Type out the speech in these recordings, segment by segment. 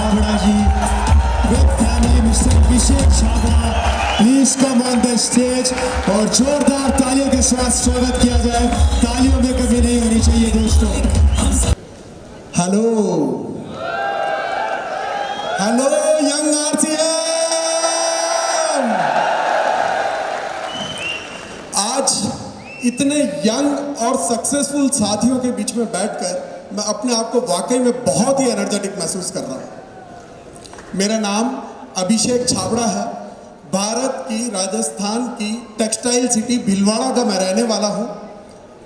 Chabra ji. With family Mr. Abhishek Chabra. Please come on the stage और जोरदार तालियों के साथ स्वागत किया जाए. तालियों में कमी नहीं होनी चाहिए दोस्तों. Hello hello young RCM. आज इतने यंग और सक्सेसफुल साथियों के बीच में बैठकर मैं अपने आप को वाकई में बहुत ही एनर्जेटिक महसूस कर रहा हूँ. मेरा नाम अभिषेक छाबड़ा है. भारत की राजस्थान की टेक्सटाइल सिटी भीलवाड़ा का मैं रहने वाला हूँ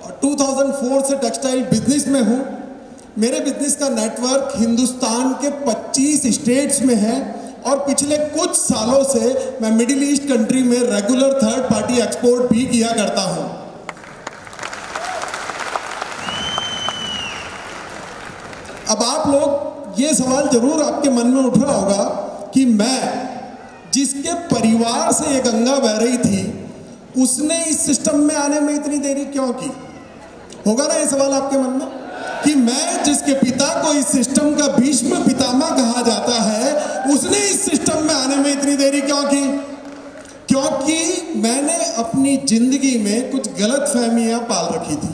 और 2004 से टेक्सटाइल बिजनेस में हूँ. मेरे बिजनेस का नेटवर्क हिंदुस्तान के 25 स्टेट्स में है और पिछले कुछ सालों से मैं मिडिल ईस्ट कंट्री में रेगुलर थर्ड पार्टी एक्सपोर्ट भी किया करता हूँ. अब आप लोग ये सवाल जरूर आपके मन में उठ रहा होगा कि मैं जिसके परिवार से ये गंगा बह रही थी उसने इस सिस्टम में आने में इतनी देरी क्यों की. होगा ना ये सवाल आपके मन में कि मैं जिसके पिता को इस सिस्टम का भीष्म पितामह कहा जाता है उसने इस सिस्टम में आने में इतनी देरी क्यों की. क्योंकि मैंने अपनी जिंदगी में कुछ गलत फहमियां पाल रखी थी,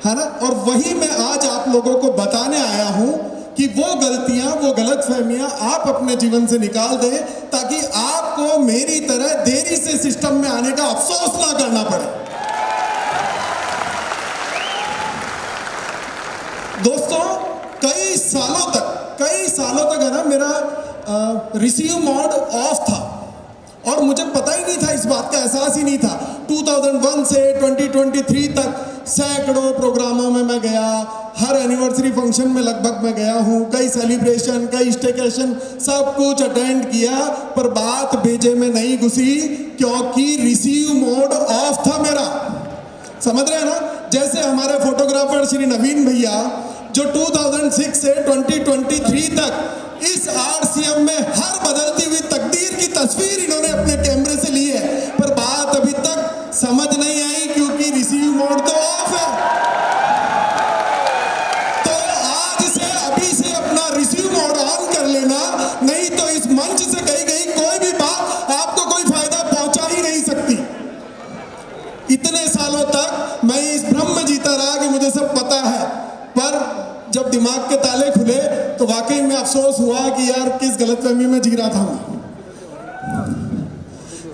है ना. और वही मैं आज आप लोगों को बताने आया हूं कि वो गलतियां, वो गलत फहमियां आप अपने जीवन से निकाल दें ताकि आपको मेरी तरह देरी से सिस्टम में आने का अफसोस ना करना पड़े. दोस्तों कई सालों तक है ना मेरा रिसीव मोड ऑफ था और मुझे पता ही नहीं था, इस बात का एहसास ही नहीं था. 2001 से 2023 तक सैकड़ों प्रोग्रामों में मैं गया, हर एनिवर्सरी फंक्शन में लगभग मैं गया हूँ, कई सेलिब्रेशन, कई स्टेकेशन, सब कुछ अटेंड किया, पर बात भेजे में नहीं घुसी क्योंकि रिसीव मोड ऑफ था मेरा. समझ रहे हैं ना. जैसे हमारे फोटोग्राफर श्री नवीन भैया जो 2006 से 2023 तक इस आरसीएम में हर बदलती हुई तकदीर की तस्वीर इन्होंने अपने कैमरे से ली है, पर बात अभी तक समझ नहीं आई क्योंकि रिसीव मोड तो ऑफ है. तो आज से अभी से अपना रिसीव मोड ऑन कर लेना, नहीं तो इस मंच से कही गई कोई भी बात आपको कोई फायदा पहुंचा ही नहीं सकती. इतने सालों तक मैं इस भ्रम में जीता रहा कि मुझे सब पता है, पर जब दिमाग के ताले खुले तो वाकई में अफसोस हुआ कि यार किस गलतफहमी में जी रहा था मैं.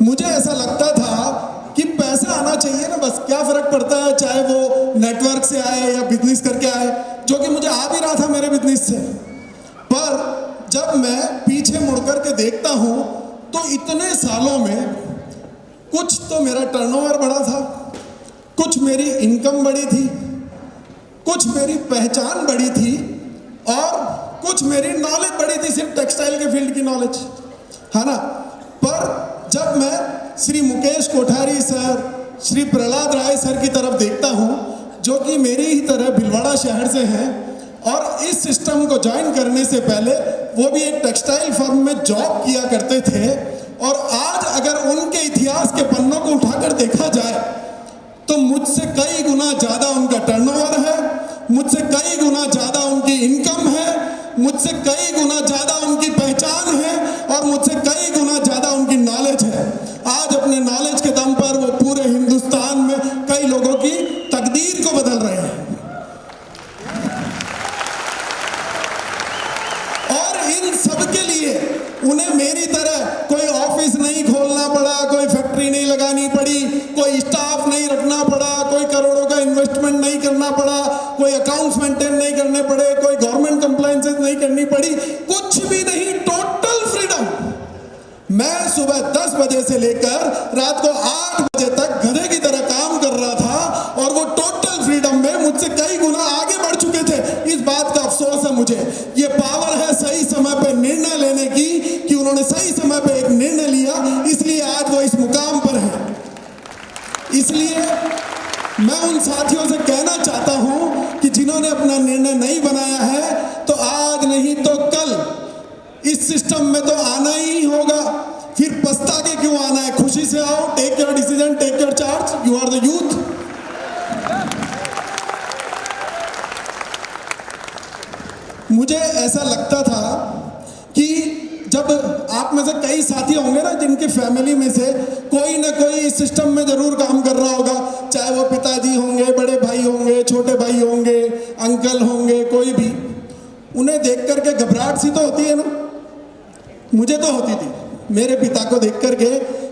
मुझे ऐसा लगता था कि पैसा आना चाहिए ना, बस क्या फर्क पड़ता है चाहे वो नेटवर्क से आए या बिजनेस करके आए, जो कि मुझे आ भी रहा था मेरे बिजनेस से. पर जब मैं पीछे मुड़कर के देखता हूं तो इतने सालों में कुछ तो मेरा टर्नओवर बढ़ा था, कुछ मेरी इनकम बढ़ी थी, कुछ मेरी पहचान बढ़ी थी और कुछ मेरी नॉलेज बढ़ी थी, सिर्फ टेक्सटाइल के फील्ड की नॉलेज, है ना. पर जब मैं श्री मुकेश कोठारी सर, श्री प्रहलाद राय सर की तरफ देखता हूँ जो कि मेरी ही तरह भीलवाड़ा शहर से हैं और इस सिस्टम को ज्वाइन करने से पहले वो भी एक टेक्सटाइल फर्म में जॉब किया करते थे, और आज अगर उनके इतिहास के पन्नों को उठाकर देखा जाए तो मुझसे कई गुना ज्यादा उनका टर्नओवर है, मुझसे कई गुना ज्यादा उनकी इनकम है, मुझसे कई गुना ज्यादा उनकी पहचान है और मुझसे कई गुना ज्यादा उनकी नॉलेज है. आज अपने नॉलेज के दम पर वो पूरे हिंदुस्तान में कई लोगों की तकदीर को बदल रहे हैं. और इन सब के लिए उन्हें मेरी तरह कोई ऑफिस नहीं खोलना पड़ा, कोई फैक्ट्री नहीं लगानी पड़ी, कोई स्टाफ नहीं रखना पड़ा, कोई करोड़ों का इन्वेस्टमेंट नहीं करना पड़ा, कोई अकाउंट्स मेंटेन नहीं करने पड़े, कोई गवर्नमेंट कंप्लायंसेस नहीं करनी पड़ी, कुछ भी नहीं. Total freedom. मैं सुबह 10 बजे से लेकर रात को 8 बजे तक गधे की तरह काम कर रहा था और वो टोटल फ्रीडम में मुझसे कई गुना आगे बढ़ चुके थे. इस बात का अफसोस है मुझे. ये पावर है सही समय पे निर्णय लेने की कि उन्होंने सही समय पे एक निर्णय लिया, इसलिए आज वो इस मुकाम पर है. इसलिए मैं उन साथियों से कहना चाहता हूं कि जिन्होंने अपना निर्णय नहीं बनाया है तो आज नहीं तो कल इस सिस्टम में तो आना ही होगा. फिर पछता के क्यों आना है, खुशी से आओ. Take your decision, take your charge, you are the youth. मुझे ऐसा लगता था से कई साथी होंगे ना जिनकी फैमिली में से कोई ना कोई इस सिस्टम में जरूर काम कर रहा होगा, चाहे वो पिताजी होंगे, बड़े भाई होंगे, छोटे भाई होंगे, अंकल होंगे, कोई भी। उन्हें देख करके घबराहट सी तो होती है ना, मुझे तो होती थी मेरे पिता को देख करके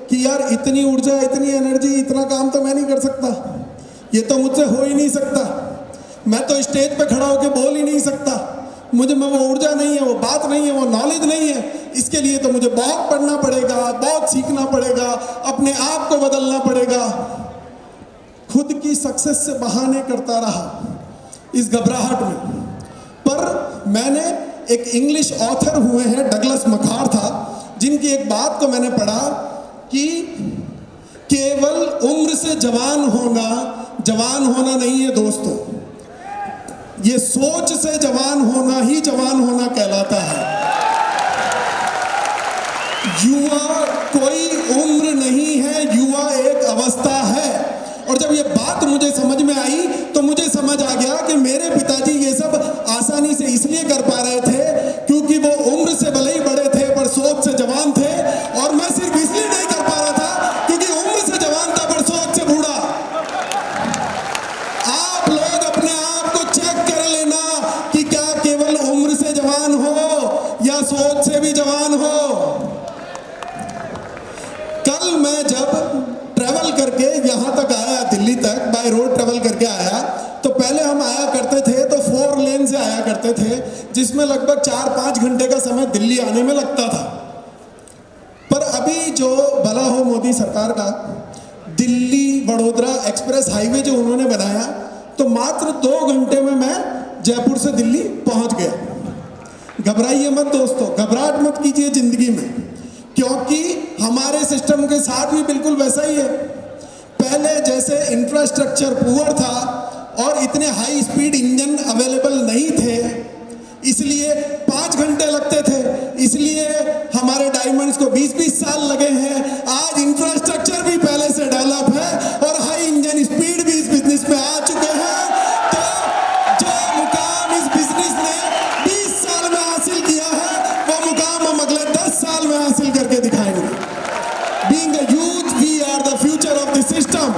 कि यार इतनी ऊर्जा, इतनी एनर्जी, इतना काम तो मैं नहीं कर सकता, ये तो मुझसे हो ही नहीं सकता, मैं तो स्टेज पे खड़ा होकर बोल ही नहीं सकता, मुझे में वो ऊर्जा नहीं है, वो बात नहीं है, वो नॉलेज नहीं है, इसके लिए तो मुझे बहुत पढ़ना पड़ेगा, बहुत सीखना पड़ेगा, अपने आप को बदलना पड़ेगा। खुद की सक्सेस से बहाने करता रहा इस घबराहट में। पर मैंने एक इंग्लिश ऑथर हुए हैं, डगलस मकार था, जिनकी एक बात को मैंने पढ़ा कि केवल उम्र से जवान होना नहीं है दोस्तों, ये सोच से जवान होना ही जवान होना कहलाता है। युवा कोई उम्र नहीं है, युवा एक अवस्था है। और जब ये बात मुझे समझ में आई तो मुझे समझ आ गया कि मेरे पिताजी ये सब आसानी से इसलिए कर पा रहे थे क्योंकि वो उम्र से भले ही बड़े थे पर सोच से जवान थे, और मैं सिर्फ इसलिए नहीं कर पा रहा था क्योंकि उम्र से जवान था पर सोच से बूढ़ा। आप लोग अपने आप को चेक कर लेना कि क्या केवल उम्र से जवान हो या सोच से भी जवान हो। कल मैं जब ट्रैवल करके यहाँ तक आया, दिल्ली तक बाय रोड ट्रैवल करके आया, तो पहले हम आया करते थे तो 4 लेन से आया करते थे, जिसमें लगभग 4-5 घंटे का समय दिल्ली आने में लगता था। पर अभी जो भला हो मोदी सरकार का, दिल्ली वडोदरा एक्सप्रेस हाईवे जो उन्होंने बनाया, तो मात्र 2 घंटे में मैं जयपुर से दिल्ली पहुंच गया। घबराइए मत दोस्तों, घबराहट मत कीजिए जिंदगी में, क्योंकि हमारे सिस्टम के साथ भी बिल्कुल वैसा ही है। पहले जैसे इंफ्रास्ट्रक्चर पुअर था और इतने हाई स्पीड इंजन अवेलेबल नहीं थे, इसलिए 5 घंटे लगते थे, इसलिए हमारे डायमंड्स को 20-20 साल लगे हैं। आज इंफ्रास्ट्रक्चर भी पहले से डेवलप है और हाई इंजन स्पीड भी इस बिजनेस में आ चुके हैं। तो जो मुकाम इस बिजनेस ने 20 साल में हासिल किया है, वो मुकाम हम अगले 10 साल में हासिल करके दिखाएंगे। Being a youth, we are the future of the system.